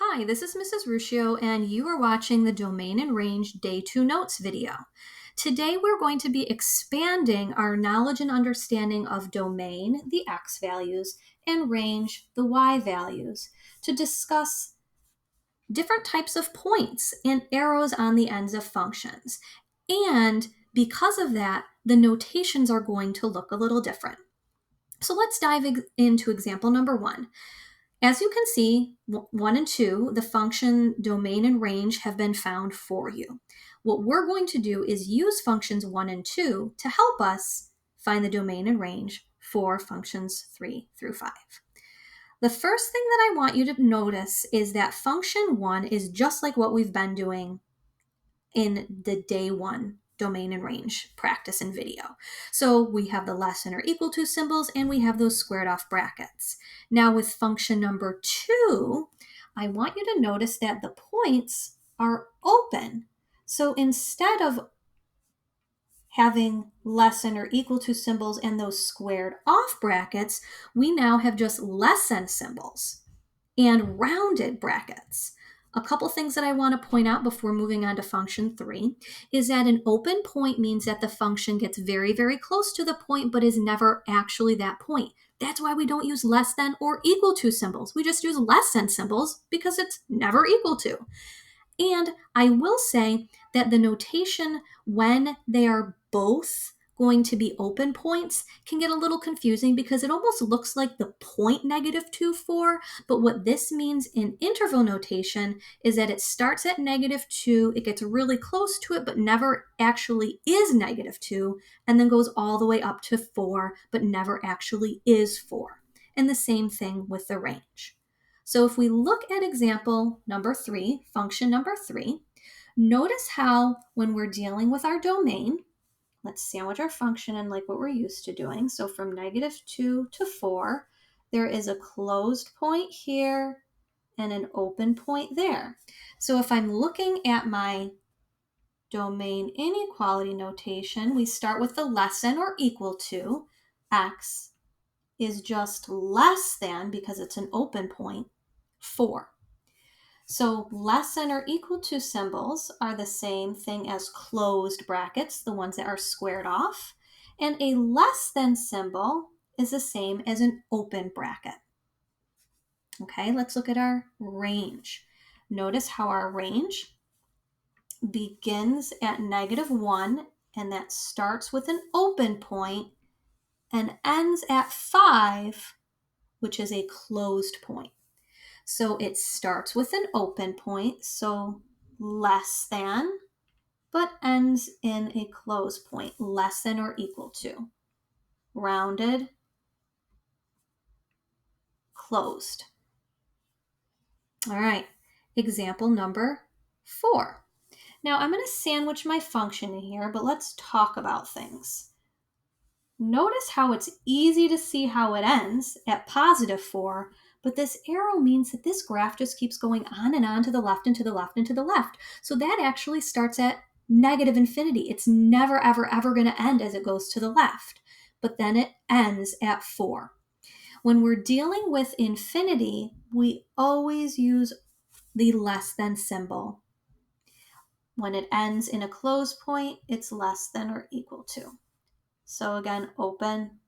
Hi, this is Mrs. Ruscio, and you are watching the Domain and Range Day 2 Notes video. Today, we're going to be expanding our knowledge and understanding of domain, the x values, and range, the y values, to discuss different types of points and arrows on the ends of functions. And because of that, the notations are going to look a little different. So let's dive into example number 1. As you can see, 1 and 2, the function domain and range have been found for you. What we're going to do is use functions 1 and 2 to help us find the domain and range for functions 3 through 5. The first thing that I want you to notice is that function 1 is just like what we've been doing in the day 1 domain and range practice and video. So we have the less than or equal to symbols and we have those squared off brackets. Now with function number 2, I want you to notice that the points are open. So instead of having less than or equal to symbols and those squared off brackets, we now have just less than symbols and rounded brackets. A couple things that I want to point out before moving on to function 3 is that an open point means that the function gets very, very close to the point but is never actually that point. That's why we don't use less than or equal to symbols. We just use less than symbols because it's never equal to. And I will say that the notation when they are both going to be open points can get a little confusing because it almost looks like the point -2, 4. But what this means in interval notation is that it starts at -2, it gets really close to it, but never actually is -2, and then goes all the way up to 4, but never actually is 4. And the same thing with the range. So if we look at example number 3, function number 3, notice how when we're dealing with our domain, let's sandwich our function in like what we're used to doing. So from -2 to 4, there is a closed point here and an open point there. So if I'm looking at my domain inequality notation, we start with the less than or equal to. X is just less than, because it's an open point, 4. So less than or equal to symbols are the same thing as closed brackets, the ones that are squared off. And a less than symbol is the same as an open bracket. Okay, let's look at our range. Notice how our range begins at -1, and that starts with an open point and ends at 5, which is a closed point. So it starts with an open point, so less than, but ends in a closed point, less than or equal to. Rounded, closed. All right, example number 4. Now I'm going to sandwich my function in here, but let's talk about things. Notice how it's easy to see how it ends at +4, but this arrow means that this graph just keeps going on and on to the left and to the left and to the left. So that actually starts at -infinity. It's never, ever, ever going to end as it goes to the left, but then it ends at 4. When we're dealing with infinity, we always use the less than symbol. When it ends in a closed point, it's less than or equal to. So again, open,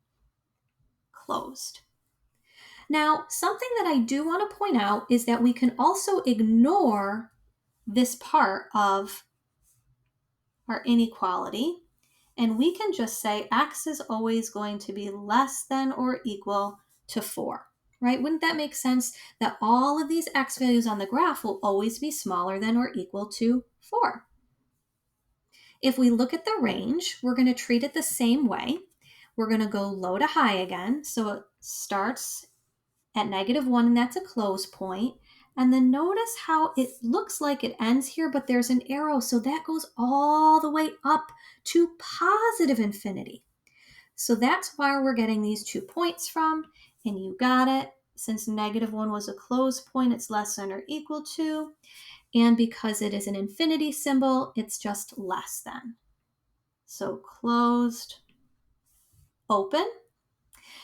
closed. Now, something that I do want to point out is that we can also ignore this part of our inequality, and we can just say x is always going to be less than or equal to 4, right? Wouldn't that make sense that all of these x values on the graph will always be smaller than or equal to 4? If we look at the range, we're going to treat it the same way. We're going to go low to high again. So it starts at -1, and that's a close point. And then notice how it looks like it ends here, but there's an arrow. So that goes all the way up to +infinity. So that's where we're getting these 2 points from. And you got it. Since -1 was a closed point, it's less than or equal to. And because it is an infinity symbol, it's just less than. So closed, open.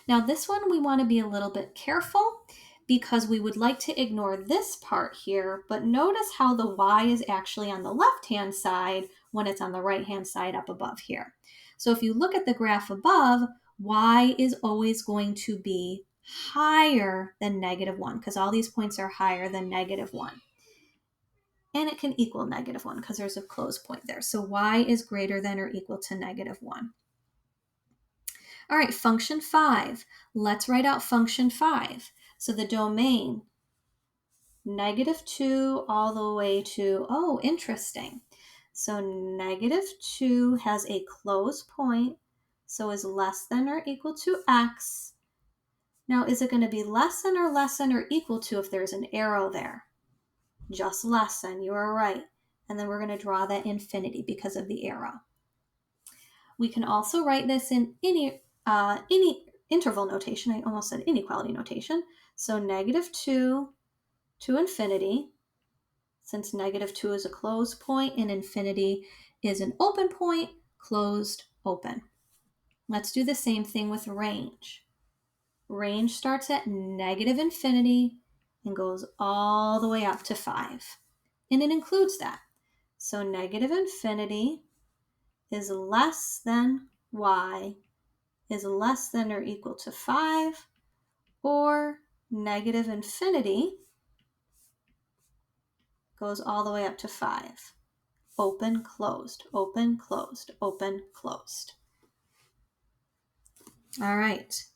Now this one we want to be a little bit careful because we would like to ignore this part here, but notice how the y is actually on the left-hand side when it's on the right-hand side up above here. So if you look at the graph above, y is always going to be higher than -1 because all these points are higher than -1. And it can equal -1 because there's a closed point there. So y is greater than or equal to -1. All right, function 5. Let's write out function 5. So the domain, -2 all the way to, oh, interesting. So -2 has a closed point, so is less than or equal to x. Now, is it going to be less than or equal to if there's an arrow there? Just less than, you are right. And then we're going to draw that infinity because of the arrow. We can also write this in any interval notation. I almost said inequality notation. So -2 to infinity, since -2 is a closed point and infinity is an open point, closed, open. Let's do the same thing with range. Range starts at -infinity and goes all the way up to 5. And it includes that. So -infinity is less than y is less than or equal to 5, or -infinity goes all the way up to 5. Open, closed, open, closed, open, closed. All right.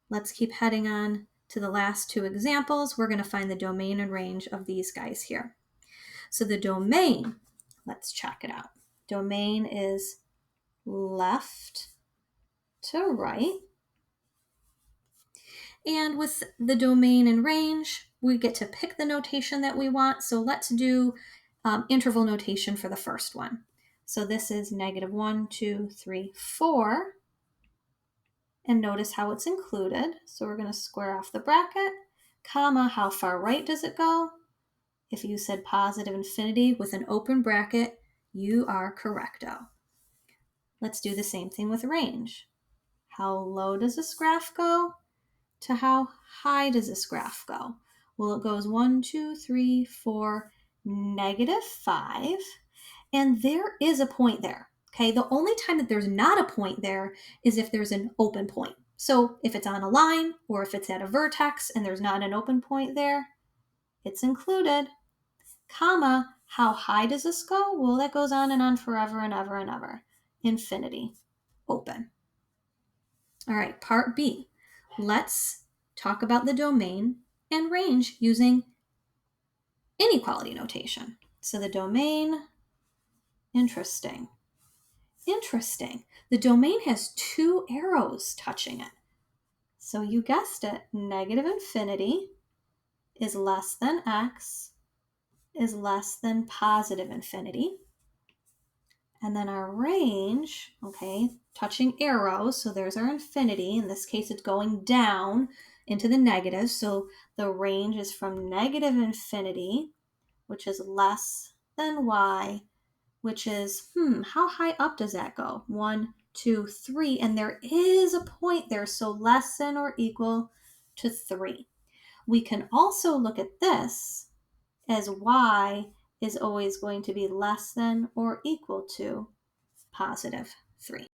Let's keep heading on to the last two examples. We're going to find the domain and range of these guys here. So the domain, let's check it out. Domain is left to right. And with the domain and range, we get to pick the notation that we want. So let's do interval notation for the first one. So this is -1, 2, 3, 4. And notice how it's included. So we're going to square off the bracket, comma, how far right does it go? If you said positive infinity with an open bracket, you are correcto. Let's do the same thing with range. How low does this graph go? To how high does this graph go? Well, it goes 1, 2, 3, 4, -5. And there is a point there. Okay, the only time that there's not a point there is if there's an open point. So if it's on a line or if it's at a vertex and there's not an open point there, it's included. Comma, how high does this go? Well, that goes on and on forever and ever and ever. Infinity, open. All right, part B. Let's talk about the domain and range using inequality notation. So the domain, interesting. The domain has two arrows touching it. So you guessed it, -infinity is less than x is less than positive infinity. And then our range, okay, touching arrows, so there's our infinity. In this case, it's going down into the negative. So the range is from -infinity, which is less than y, which is, how high up does that go? 1, 2, 3, and there is a point there, so less than or equal to 3. We can also look at this as y is always going to be less than or equal to positive 3.